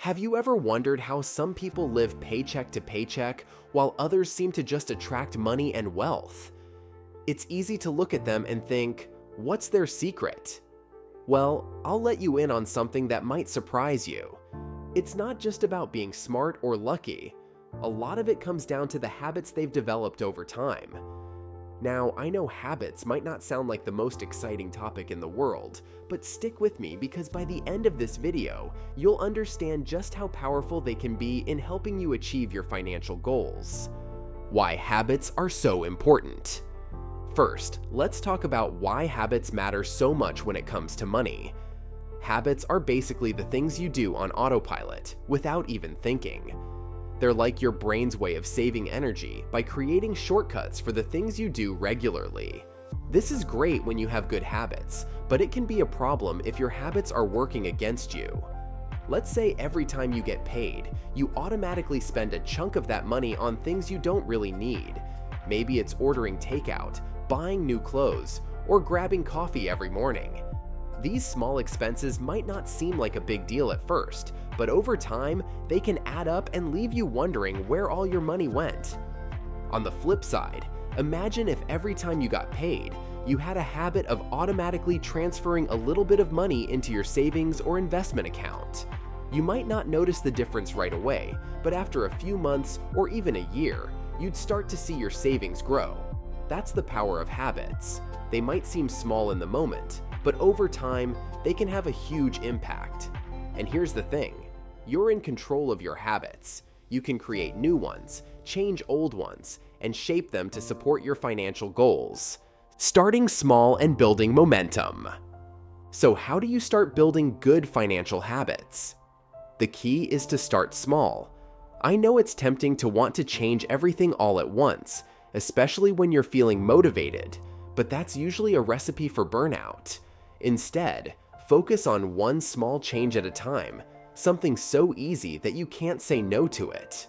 Have you ever wondered how some people live paycheck to paycheck while others seem to just attract money and wealth? It's easy to look at them and think, what's their secret? Well, I'll let you in on something that might surprise you. It's not just about being smart or lucky. A lot of it comes down to the habits they've developed over time. Now, I know habits might not sound like the most exciting topic in the world, but stick with me because by the end of this video, you'll understand just how powerful they can be in helping you achieve your financial goals. Why habits are so important. First, let's talk about why habits matter so much when it comes to money. Habits are basically the things you do on autopilot without even thinking. They're like your brain's way of saving energy by creating shortcuts for the things you do regularly. This is great when you have good habits, but it can be a problem if your habits are working against you. Let's say every time you get paid, you automatically spend a chunk of that money on things you don't really need. Maybe it's ordering takeout, buying new clothes, or grabbing coffee every morning. These small expenses might not seem like a big deal at first, but over time, they can add up and leave you wondering where all your money went. On the flip side, imagine if every time you got paid, you had a habit of automatically transferring a little bit of money into your savings or investment account. You might not notice the difference right away, but after a few months or even a year, you'd start to see your savings grow. That's the power of habits. They might seem small in the moment, but over time, they can have a huge impact. And here's the thing, you're in control of your habits. You can create new ones, change old ones, and shape them to support your financial goals. Starting small and building momentum. So how do you start building good financial habits? The key is to start small. I know it's tempting to want to change everything all at once, especially when you're feeling motivated, but that's usually a recipe for burnout. Instead, focus on one small change at a time, something so easy that you can't say no to it.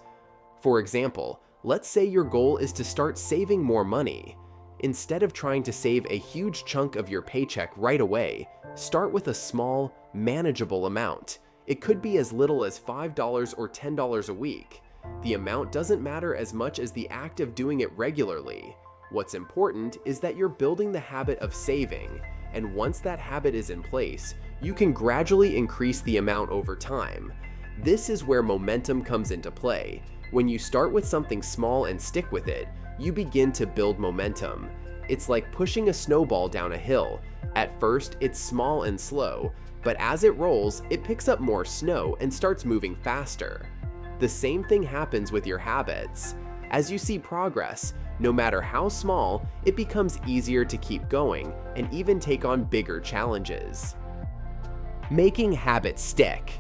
For example, let's say your goal is to start saving more money. Instead of trying to save a huge chunk of your paycheck right away, start with a small, manageable amount. It could be as little as $5 or $10 a week. The amount doesn't matter as much as the act of doing it regularly. What's important is that you're building the habit of saving, and once that habit is in place, you can gradually increase the amount over time. This is where momentum comes into play. When you start with something small and stick with it, you begin to build momentum. It's like pushing a snowball down a hill. At first, it's small and slow, but as it rolls, it picks up more snow and starts moving faster. The same thing happens with your habits. As you see progress, no matter how small, it becomes easier to keep going and even take on bigger challenges. Making habits stick.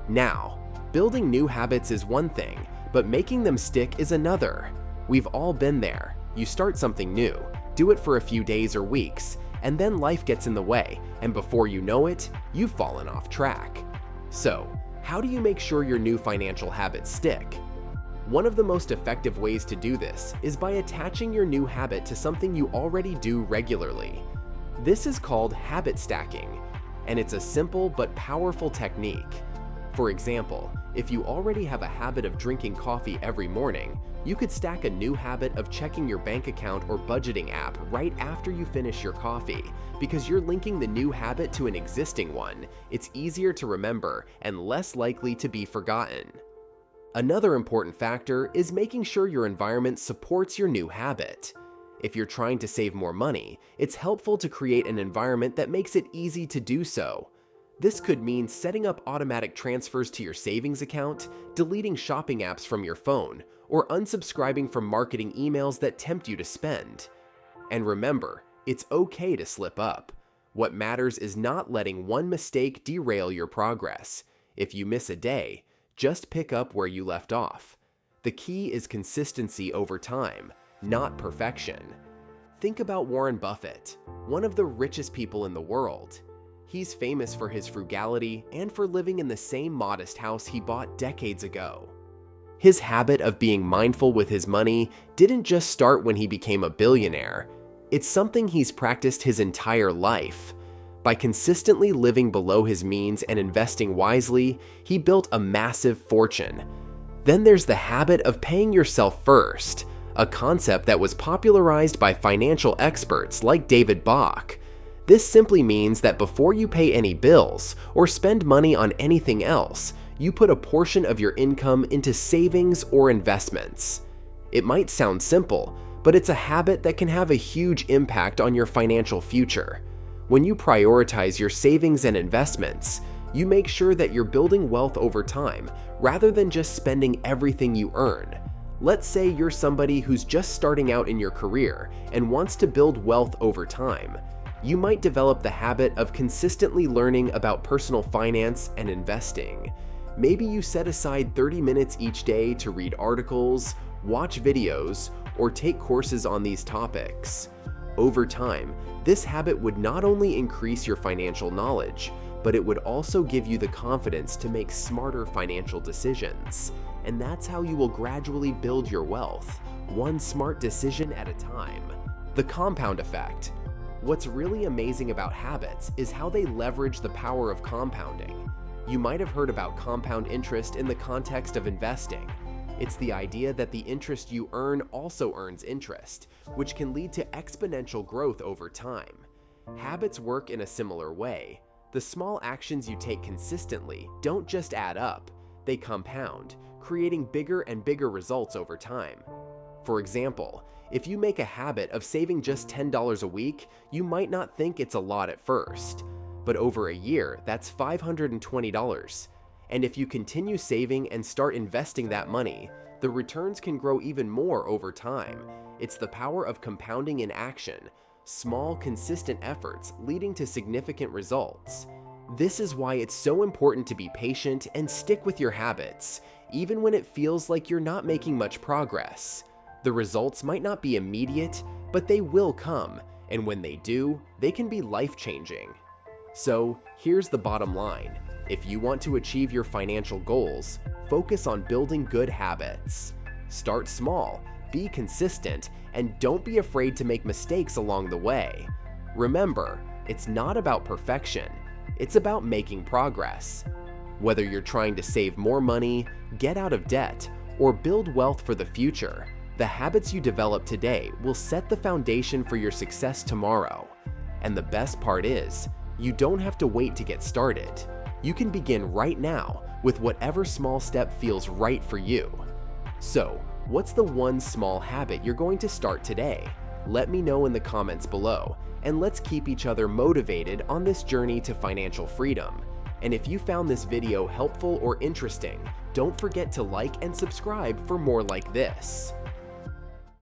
Now, building new habits is one thing, but making them stick is another. We've all been there. You start something new, do it for a few days or weeks, and then life gets in the way, and before you know it, you've fallen off track. So, how do you make sure your new financial habits stick? One of the most effective ways to do this is by attaching your new habit to something you already do regularly. This is called habit stacking, and it's a simple but powerful technique. For example, if you already have a habit of drinking coffee every morning, you could stack a new habit of checking your bank account or budgeting app right after you finish your coffee. Because you're linking the new habit to an existing one, it's easier to remember and less likely to be forgotten. Another important factor is making sure your environment supports your new habit. If you're trying to save more money, it's helpful to create an environment that makes it easy to do so. This could mean setting up automatic transfers to your savings account, deleting shopping apps from your phone, or unsubscribing from marketing emails that tempt you to spend. And remember, it's okay to slip up. What matters is not letting one mistake derail your progress. If you miss a day, just pick up where you left off. The key is consistency over time, not perfection. Think about Warren Buffett, one of the richest people in the world. He's famous for his frugality and for living in the same modest house he bought decades ago. His habit of being mindful with his money didn't just start when he became a billionaire. It's something he's practiced his entire life. By consistently living below his means and investing wisely, he built a massive fortune. Then there's the habit of paying yourself first, a concept that was popularized by financial experts like David Bach. This simply means that before you pay any bills or spend money on anything else, you put a portion of your income into savings or investments. It might sound simple, but it's a habit that can have a huge impact on your financial future. When you prioritize your savings and investments, you make sure that you're building wealth over time rather than just spending everything you earn. Let's say you're somebody who's just starting out in your career and wants to build wealth over time. You might develop the habit of consistently learning about personal finance and investing. Maybe you set aside 30 minutes each day to read articles, watch videos, or take courses on these topics. Over time, this habit would not only increase your financial knowledge, but it would also give you the confidence to make smarter financial decisions. And that's how you will gradually build your wealth, one smart decision at a time. The compound effect. What's really amazing about habits is how they leverage the power of compounding. You might have heard about compound interest in the context of investing. It's the idea that the interest you earn also earns interest, which can lead to exponential growth over time. Habits work in a similar way. The small actions you take consistently don't just add up, they compound, creating bigger and bigger results over time. For example, if you make a habit of saving just $10 a week, you might not think it's a lot at first. But over a year, that's $520. And if you continue saving and start investing that money, the returns can grow even more over time. It's the power of compounding in action, small, consistent efforts leading to significant results. This is why it's so important to be patient and stick with your habits, even when it feels like you're not making much progress. The results might not be immediate, but they will come, and when they do, they can be life-changing. So, here's the bottom line. If you want to achieve your financial goals, focus on building good habits. Start small, be consistent, and don't be afraid to make mistakes along the way. Remember, it's not about perfection, it's about making progress. Whether you're trying to save more money, get out of debt, or build wealth for the future, the habits you develop today will set the foundation for your success tomorrow. And the best part is, you don't have to wait to get started. You can begin right now with whatever small step feels right for you. So, what's the one small habit you're going to start today? Let me know in the comments below, and let's keep each other motivated on this journey to financial freedom. And if you found this video helpful or interesting, don't forget to like and subscribe for more like this.